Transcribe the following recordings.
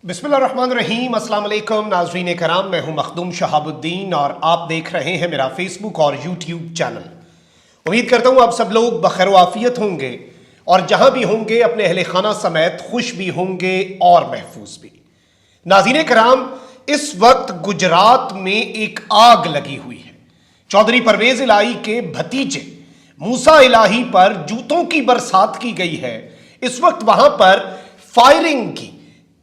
बिस्मिल्लाहिर्रहमानिर्रहीम, अस्सलाम वालेकुम नाज़रीन कराम। मैं हूं मखदूम शहाबुद्दीन और आप देख रहे हैं मेरा फेसबुक और यूट्यूब चैनल। उम्मीद करता हूं आप सब लोग बखैर आफियत होंगे और जहां भी होंगे अपने अहले खाना समेत खुश भी होंगे और महफूज भी। नाज़रीन कराम, इस वक्त गुजरात में एक आग लगी हुई है। चौधरी परवेज इलाही के भतीजे मूसा इलाही पर जूतों की बरसात की गई है। इस वक्त वहां पर फायरिंग की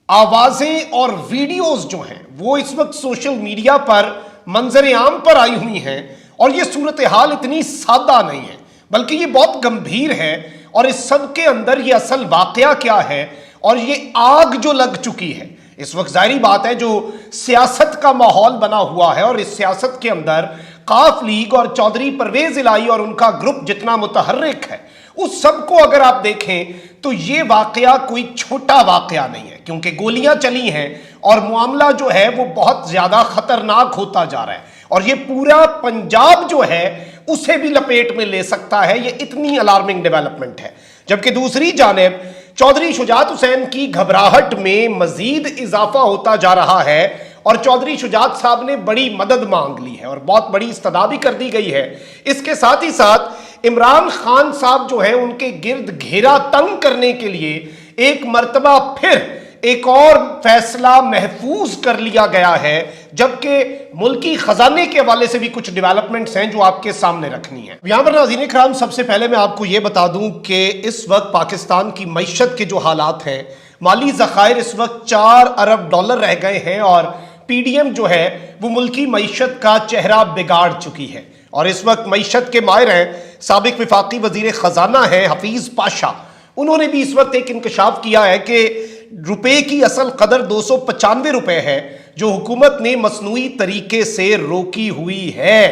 आवाजें और वीडियोस जो हैं वो इस वक्त सोशल मीडिया पर मंजर आम पर आई हुई हैं और ये सूरत हाल इतनी सादा नहीं है बल्कि ये बहुत गंभीर है। और इस सब के अंदर ये असल वाकया क्या है और ये आग जो लग चुकी है, इस वक्त जाहिर बात है जो सियासत का माहौल बना हुआ है और इस सियासत के अंदर काफ लीग और चौधरी परवेज इलाही और उनका ग्रुप जितना मुतहर्रिक है, उस सब को अगर आप देखें तो ये वाकया कोई छोटा वाकया नहीं है, क्योंकि गोलियां चली हैं और मामला जो है वो बहुत ज्यादा खतरनाक होता जा रहा है और ये पूरा पंजाब जो है उसे भी लपेट में ले सकता है। ये इतनी अलार्मिंग डेवलपमेंट है। जबकि दूसरी जानिब चौधरी शुजात हुसैन की घबराहट में मजीद इजाफा होता जा रहा है और चौधरी शुजात साहब ने बड़ी मदद मांग ली है और बहुत बड़ी इस्तदा भी कर दी गई है। इसके साथ ही साथ इमरान खान साहब जो है उनके गिर्द घेरा तंग करने के लिए एक मर्तबा फिर एक और फैसला महफूज कर लिया गया है, जबकि मुल्की खजाने के हवाले से भी कुछ डेवलपमेंट्स हैं जो आपके सामने रखनी है। यहां पर नाज़रीन इकराम, सबसे पहले मैं आपको यह बता दूं कि इस वक्त पाकिस्तान की मईशत के जो हालात हैं, माली ज़खायर इस वक्त $4 अरब रह गए हैं और पीडीएम जो है वो मुल्की मईशत का चेहरा बिगाड़ चुकी है। और इस वक्त मईशत के माहिर हैं, साबिक वफाकी वजीर खजाना है हफीज पाशा, उन्होंने भी इस वक्त एक इंकशाफ किया है कि रुपए की असल कदर 295 रुपए है जो हुकूमत ने मसनूई तरीके से रोकी हुई है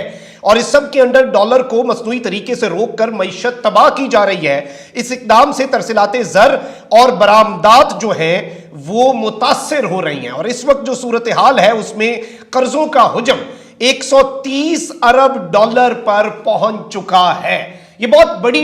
और इस सब के अंडर डॉलर को मसनूई तरीके से रोक कर मईशत तबाह की जा रही है। इस इकदाम से तरसीलाते ज़र और बरामदात जो हैं वो मुतासर हो रही हैं और इस वक्त जो सूरत हाल है उसमें कर्जों का हुजम $130 अरब पर पहुंच चुका है। ये बहुत बड़ी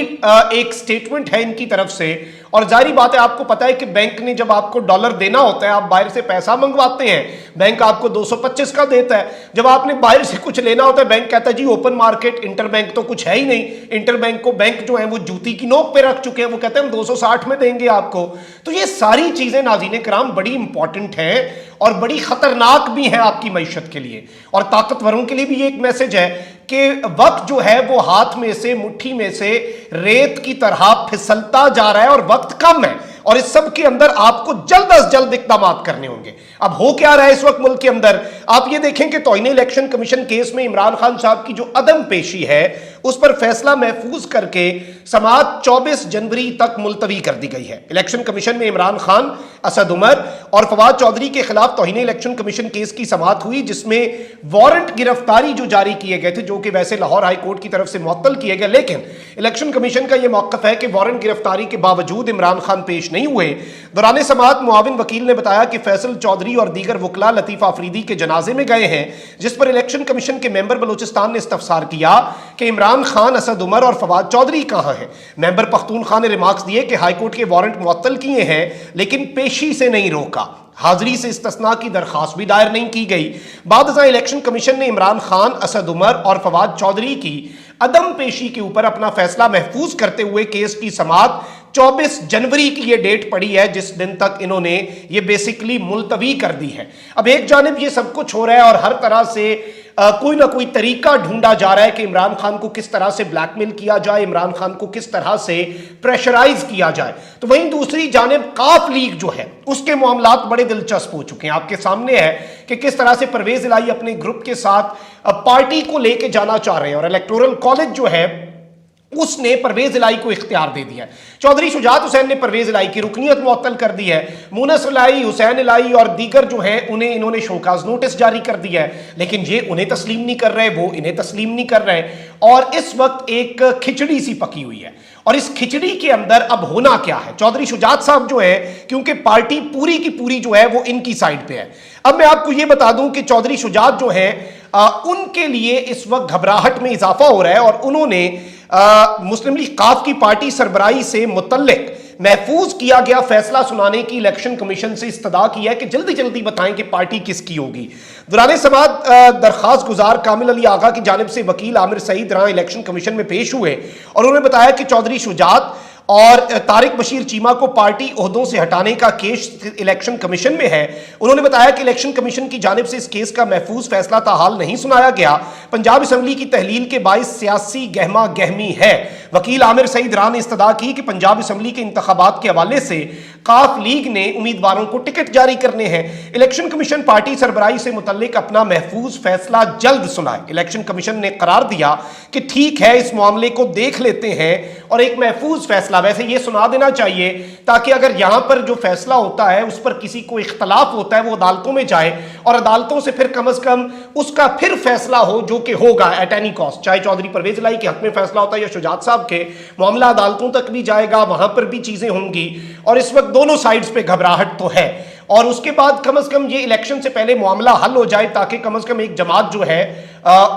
एक स्टेटमेंट है इनकी तरफ से और जारी बात है, आपको पता है कि बैंक ने जब आपको डॉलर देना होता है, आप बाहर से पैसा मंगवाते हैं, बैंक आपको 225 का देता है। जब आपने बाहर से कुछ लेना होता है, बैंक कहता है जी ओपन मार्केट, इंटरबैंक तो कुछ है ही नहीं। इंटरबैंक को बैंक जो है वो जूती की नोक पे रख चुके हैं, वो कहते हैं हम 260 में देंगे आपको। तो ये सारी चीजें नाज़रीन कराम बड़ी इंपॉर्टेंट हैं और बड़ी खतरनाक भी है आपकी मईशत के लिए और ताकतवरों के लिए भी एक मैसेज है कि वक्त जो है वो हाथ में से, मुट्ठी में से रेत की तरह फिसलता जा रहा है और वक्त कम है और इस सब के अंदर आपको जल्द अज जल्द इक़दाम करने होंगे। अब हो क्या रहा है इस वक्त मुल्क के अंदर, आप ये देखें कि तौहीन इलेक्शन कमीशन केस में इमरान खान साहब की जो अदम पेशी है उस पर फैसला महफूज करके समाअत 24 जनवरी तक मुलतवी कर दी गई है। इलेक्शन कमीशन में इमरान खान, असद उमर और फवाद चौधरी के खिलाफ तौहीन इलेक्शन कमीशन केस की समाअत हुई, जिसमें वारंट गिरफ्तारी जो जारी किए गए थे, जो कि वैसे लाहौर हाई कोर्ट की तरफ से मुअत्तल किए गए, लेकिन इलेक्शन कमीशन का यह मौक़िफ़ है कि वारंट गिरफ्तारी के बावजूद इमरान खान पेश नहीं हुए। दौरान समाअत मुआविन वकील ने बताया कि फैसल चौधरी और दीगर वकला लतीफ़ आफरीदी के जनाजे में गए हैं, जिस पर इलेक्शन कमीशन के मेंबर बलूचिस्तान ने इस्तफसार किया कि इमरान खान, असद उमर और फवाद चौधरी कहां हैं। मेंबर पख्तूनख्वा ने रिमार्क्स दिए कि हाईकोर्ट के वारंट मुअत्तल किए हैं लेकिन पेशी से नहीं रोका, हाजिरी से इस्तिस्ना की दरखास्त भी दायर नहीं की गई। बाद इलेक्शन कमीशन ने इमरान खान, असद उमर और फवाद चौधरी की अदम पेशी के ऊपर अपना फैसला महफूज करते हुए केस की समाअत 24 जनवरी की ये डेट पड़ी है, जिस दिन तक इन्होंने ये बेसिकली मुलतवी कर दी है। अब एक जानिब ये सब कुछ हो रहा है और हर तरह से कोई ना कोई तरीका ढूंढा जा रहा है कि इमरान खान को किस तरह से ब्लैकमेल किया जाए, इमरान खान को किस तरह से प्रेशराइज किया जाए। तो वहीं दूसरी जानिब काफ लीग जो है उसके मामलात बड़े दिलचस्प हो चुके हैं। आपके सामने है कि किस तरह से परवेज इलाही अपने ग्रुप के साथ पार्टी को लेके जाना चाह रहे हैं और इलेक्टोरल कॉलेज जो है उसने परवेज इलाही को इख्तियार दे दिया है। चौधरी शुजात हुसैन ने परवेज इलाही की रुकनियत मुअत्तल कर दी है। मुनस इलाही, हुसैन इलाही और दीगर जो हैं उन्हें इन्होंने शोकाज नोटिस जारी कर दिया है, लेकिन ये उन्हें तस्लीम नहीं कर रहे, वो इन्हें तस्लीम नहीं कर रहे और इस वक्त एक खिचड़ी सी पकी हुई है। और इस खिचड़ी के अंदर अब होना क्या है, चौधरी शुजात साहब जो है, क्योंकि पार्टी पूरी की पूरी जो है वो इनकी साइड पे है। अब मैं आपको ये बता दूं कि चौधरी शुजात जो है उनके लिए इस वक्त घबराहट में इजाफा हो रहा है और उन्होंने मुस्लिम लीग काफ की पार्टी सरबराही से मुतल्लिक महफूज किया गया फैसला सुनाने की इलेक्शन कमीशन से इस्तदा की है कि जल्दी जल्दी बताएं कि पार्टी किसकी होगी। दौरान समाअत दरखास्त गुजार कामिल अली आगा की जानिब से वकील आमिर सईद रां इलेक्शन कमीशन में पेश हुए और उन्होंने बताया कि चौधरी शुजात और तारिक बशीर चीमा को पार्टी ओहदों से हटाने का केस इलेक्शन कमीशन में है। उन्होंने बताया कि इलेक्शन कमीशन की जानिब से इस केस का महफूज फैसला ताहाल नहीं सुनाया गया। पंजाब असम्बली की तहलील के बाइस सियासी गहमा गहमी है। वकील आमिर सईद रां ने इस्तदा की कि पंजाब असम्बली के इंतखाबात के हवाले से काफ लीग ने उम्मीदवारों को टिकट जारी करने हैं। इलेक्शन कमीशन पार्टी सरबराही से मुतल्लिक अपना महफूज फैसला जल्द सुनाए। इलेक्शन कमीशन ने करार दिया कि ठीक है, इस मामले को देख लेते हैं और एक महफूज फैसला वैसे ये सुना देना चाहिए ताकि अगर यहां पर जो फैसला होता है उस पर किसी को इख्तलाफ होता है वो अदालतों में जाए और अदालतों से फिर कम से कम उसका फिर फैसला हो जो कि होगा एट एनी कॉस्ट। चाहे चौधरी परवेज इलाही के हक में फैसला होता है या शुजात साहब के, मामला अदालतों तक भी जाएगा, वहां पर भी चीजें होंगी और इस वक्त दोनों साइड्स पे घबराहट तो है। और उसके बाद कम से कम ये इलेक्शन से पहले मामला हल हो जाए ताकि कम से कम एक जमात जो है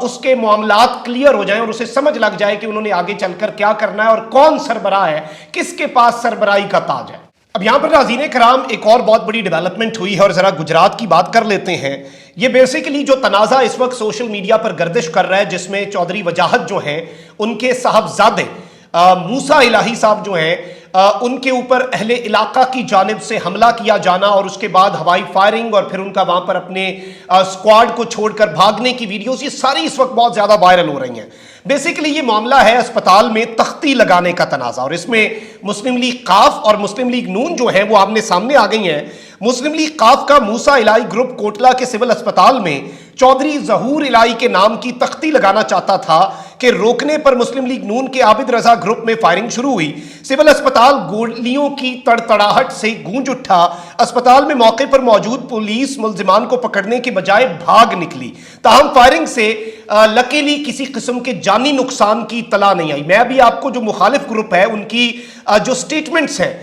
उसके मामलात क्लियर हो जाए और उसे समझ लग जाए कि उन्होंने आगे चलकर क्या करना है और कौन सरबराह है, किसके पास सरबराही का ताज है। अब यहां पर नाज़रीन कराम एक और बहुत बड़ी डेवलपमेंट हुई है और जरा गुजरात की बात कर लेते हैं। ये बेसिकली जो तनाज़ा इस वक्त सोशल मीडिया पर गर्दिश कर रहा है जिसमें चौधरी वजाहत जो हैं उनके साहबजादे मूसा इलाही साहब जो हैं उनके ऊपर अहले इलाका की जानिब से हमला किया जाना और उसके बाद हवाई फायरिंग और फिर उनका वहां पर अपने स्क्वाड को छोड़कर भागने की वीडियोस, ये सारी इस वक्त बहुत ज्यादा वायरल हो रही हैं। बेसिकली ये मामला है अस्पताल में तख्ती लगाने का तनाज़ा और इसमें मुस्लिम लीग काफ और मुस्लिम लीग नून जो है वो आमने सामने आ गई हैं। मुस्लिम लीग काफ का मूसा इलाही ग्रुप कोटला के सिविल अस्पताल में चौधरी जहूर इलाही के नाम की तख्ती लगाना चाहता था कि रोकने पर मुस्लिम लीग नून के आबिद रजा ग्रुप में फायरिंग शुरू हुई। सिविल अस्पताल गोलियों की तड़तड़ाहट से गूंज उठा। अस्पताल में मौके पर मौजूद पुलिस मुलजिमान को पकड़ने के बजाय भाग निकली। ताहम फायरिंग से लकीली किसी किस्म के जानी नुकसान की इत्तला नहीं आई। मैं अभी आपको जो मुखालिफ ग्रुप है उनकी जो स्टेटमेंट्स हैं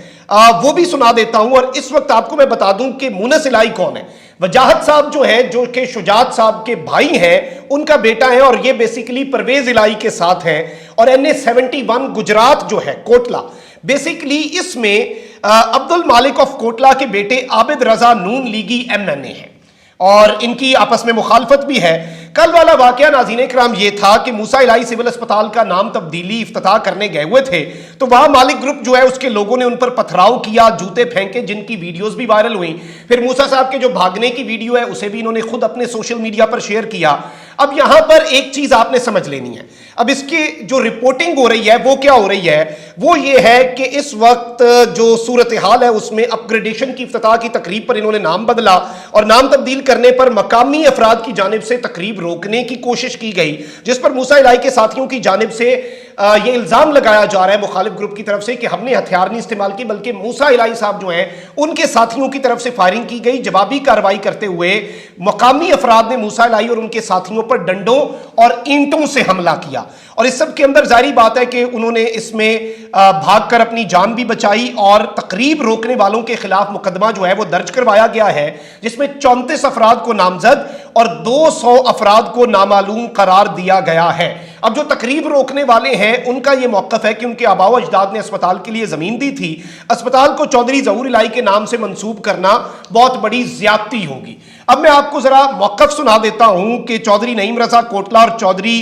वो भी सुना देता हूं और इस वक्त आपको मैं बता दूं कि मुनस इलाही कौन है। वजाहत साहब जो है जो कि शुजात साहब के भाई हैं, उनका बेटा है और ये बेसिकली परवेज इलाही के साथ है और NA-71 गुजरात जो है कोटला, बेसिकली इसमें अब्दुल मालिक ऑफ कोटला के बेटे आबिद रजा नून लीगी MNA है और इनकी आपस में मुखालफत भी है। कल वाला वाकया नाज़रीन कराम ये था कि मूसा इलाही सिविल अस्पताल का नाम तब्दीली इफ्तिताह करने गए हुए थे तो वहां मालिक ग्रुप जो है उसके लोगों ने उन पर पथराव किया, जूते फेंके, जिनकी वीडियोस भी वायरल हुई। फिर मूसा साहब के जो भागने की वीडियो है उसे भी इन्होंने खुद अपने सोशल मीडिया पर शेयर किया। अब यहां पर एक चीज आपने समझ लेनी है, अब इसकी जो रिपोर्टिंग हो रही है वो क्या हो रही है, वो ये है कि इस वक्त जो सूरत हाल है उसमें अपग्रेडेशन की इफ्तिताह की तकरीब पर इन्होंने नाम बदला और नाम तब्दील करने पर मकामी अफराद की जानिब से तकरीब रोकने की कोशिश की गई, जिस पर मूसा इलाही के साथियों की जानिब से ये इल्जाम लगाया जा रहा है मुखालिफ ग्रुप की तरफ से कि हमने हथियार नहीं इस्तेमाल की बल्कि मूसा इलाही साहब जो हैं उनके साथियों की तरफ से फायरिंग की गई। जवाबी कार्रवाई करते हुए मकामी अफराद ने मूसा इलाही और उनके साथियों पर डंडों और ईंटों से हमला किया और इस सब के अंदर जारी बात है कि उन्होंने इसमें भागकर अपनी जान भी बचाई और तकरीब रोकने वालों के खिलाफ मुकदमा जो है वो दर्ज करवाया गया है जिसमें 34 अफराद को नामजद और 200 अफराद को नामालूम करार दिया गया है। अब जो तकरीब रोकने वाले हैं उनका यह मौकफ है कि उनके आबाओ अजदाद ने अस्पताल के लिए जमीन दी थी, अस्पताल को चौधरी जहूर इलाही के नाम से मंसूब करना बहुत बड़ी ज्यादती होगी। अब मैं आपको जरा मौकफ सुना देता हूं कि चौधरी नईम रजा कोटला और चौधरी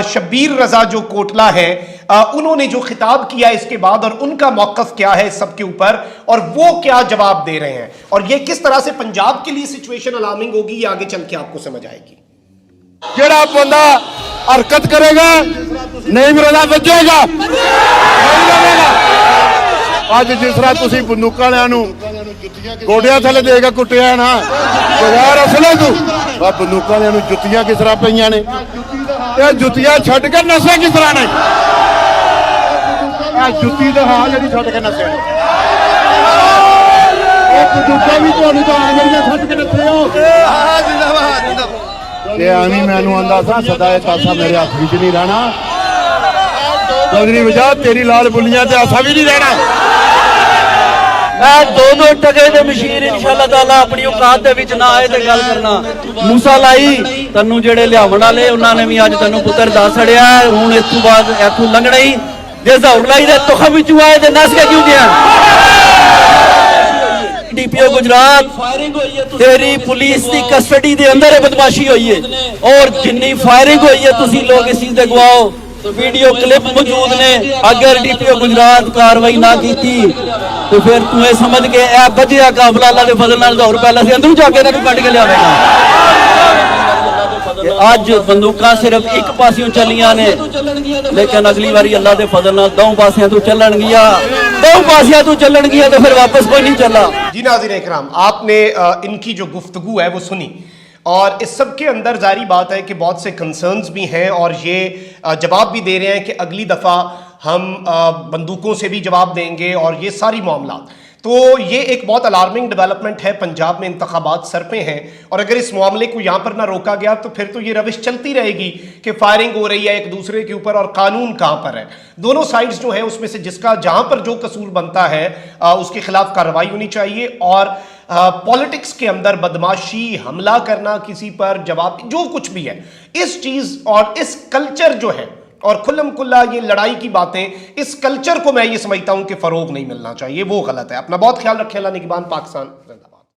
शब्बीर रजा जो कोटला है उन्होंने जो खिताब किया इसके बाद और उनका मौकफ क्या है इस सब के ऊपर और वो क्या जवाब दे रहे हैं और ये किस तरह से पंजाब के लिए सिचुएशन अलार्मिंग होगी, ये आगे चल के आपको समझ आएगी। ਜਿਹੜਾ ਬੰਦਾ ਹਰਕਤ ਕਰੇਗਾ ਨਹੀਂ ਮਿਲਦਾ ਵੱਜੇਗਾ ਅੱਜ ਜਿਸ ਤਰ੍ਹਾਂ ਤੁਸੀਂ ਬੰਦੂਕਾਂ ਵਾਲਿਆਂ ਨੂੰ ਗੋਡਿਆਂ ਥੱਲੇ ਦੇ ਕੇ ਕੁੱਟਿਆ ਨਾ ਬਜ਼ਾਰ ਅਸਲੇ ਤੂੰ ਆ ਬੰਦੂਕਾਂ ਵਾਲਿਆਂ ਨੂੰ ਜੁੱਤੀਆਂ ਕਿਸ ਤਰ੍ਹਾਂ ਪਈਆਂ ਨੇ ਇਹ ਜੁੱਤੀਆਂ ਛੱਡ ਕੇ ਨਸੇ ਕਿਸ ਤਰ੍ਹਾਂ ਨੇ ਆ ਜੁੱਤੀ ਦਾ ਹਾਲ ਜਿਹੜੀ ਛੱਡ ਕੇ ਨਸੇ ਉਹ ਬੰਦੂਕਾਂ ਵੀ ਤੁਹਾਨੂੰ ਤਾਂ ਜਿਹੜੀਆਂ ਛੱਡ ਕੇ ਨਸੇ ਹੋ ਹਾਂ ਜਿੰਦਾਬਾਦ ਜਿੰਦਾਬਾਦ ਤੇ ਐਵੇਂ ਮੈਨੂੰ ਆਂਦਾ ਸਾਂ ਸਦਾ ਇਹ ਤਾਸਾ ਮੇਰੇ ਹੱਥ ਵਿੱਚ ਨਹੀਂ ਰਹਿਣਾ ਚੌਧਰੀ ਵਜਾ ਤੇਰੀ ਲਾਲ ਬੁੱਲੀਆਂ ਤੇ ਆਸਾ ਵੀ ਨਹੀਂ ਰਹਿਣਾ दो टके दे मशीर इंशाअल्लाह ताला अपनी औकात दे विच ना आए ते गल करना मूसा लाई तन्नू जेड़े लियावण वाले उन्हां ने भी अज तन्नू पुत्र दस छड़िया हुण इस तों बाद इथों लंघना ही ਜੇ ਜ਼ੌਰਲਾਈ ਦੇ ਤੁਖਮ ਵਿੱਚੋਂ ਆਏ ਤੇ ਨਸ ਕੇ ਕਿਉਂ ਗਿਆ ਡੀਪੀਓ ਗੁਜਰਾਤ ਤੇਰੀ ਪੁਲਿਸ ਦੀ ਕਸਟਡੀ ਦੇ ਅੰਦਰ ਇਹ ਬਦਮਾਸ਼ੀ ਹੋਈ ਹੈ ਔਰ ਜਿੰਨੀ ਫਾਇਰਿੰਗ ਹੋਈ ਹੈ ਤੁਸੀਂ ਲੋਕ ਇਸ ਚੀਜ਼ ਦੇ ਗਵਾਹ ਵੀਡੀਓ ਕਲਿੱਪ ਮੌਜੂਦ ਨੇ ਅਗਰ ਡੀਪੀਓ ਗੁਜਰਾਤ ਕਾਰਵਾਈ ਨਾ ਕੀਤੀ ਤੇ ਫਿਰ ਤੂੰ ਇਹ ਸਮਝ ਕੇ ਇਹ ਵੱਜਿਆ ਕਾਫਲਾ ਅੱਲਾ ਦੇ ਫਜ਼ਲ ਨਾਲ ਜ਼ੋਰ ਪਹਿਲਾਂ ਸੀ ਅੰਦਰੋਂ ਜਾ ਕੇ ਇਹਨਾਂ ਨੂੰ ਕੱਢ ਕੇ ਲਿਆਵੇਗਾ ਅੱਜ ਬੰਦੂਕਾਂ ਸਿਰਫ ਇੱਕ ਪਾਸਿਓਂ ਚੱਲੀਆਂ ਨੇ ਲੇਕਿਨ ਅਗਲੀ ਵਾਰੀ ਅੱਲਾ ਦੇ ਫਜ਼ਲ ਨਾਲ ਦੋ ਪਾਸਿਆਂ ਤੋਂ ਚੱਲਣਗੀਆਂ तो फिर वापस कोई नहीं चला। जी नाज़रीन इकराम, आपने इनकी जो गुफ्तगू है वो सुनी और इस सब के अंदर जारी बात है कि बहुत से कंसर्न्स भी हैं और ये जवाब भी दे रहे हैं कि अगली दफ़ा हम बंदूकों से भी जवाब देंगे और ये सारी मामला। तो ये एक बहुत अलार्मिंग डेवलपमेंट है। पंजाब में इंतखाबात सर पे हैं और अगर इस मामले को यहाँ पर ना रोका गया तो फिर तो ये रविश चलती रहेगी कि फायरिंग हो रही है एक दूसरे के ऊपर और कानून कहाँ पर है। दोनों साइड्स जो है उसमें से जिसका जहाँ पर जो कसूर बनता है उसके खिलाफ कार्रवाई होनी चाहिए और पॉलिटिक्स के अंदर बदमाशी, हमला करना किसी पर, जवाब जो कुछ भी है, इस चीज़ और इस कल्चर जो है और खुल्लम खुल्ला ये लड़ाई की बातें, इस कल्चर को मैं ये समझता हूं कि फरोग नहीं मिलना चाहिए, वो गलत है। अपना बहुत ख्याल रखें। अल्लाह निगहबान। पाकिस्तान जिंदाबाद।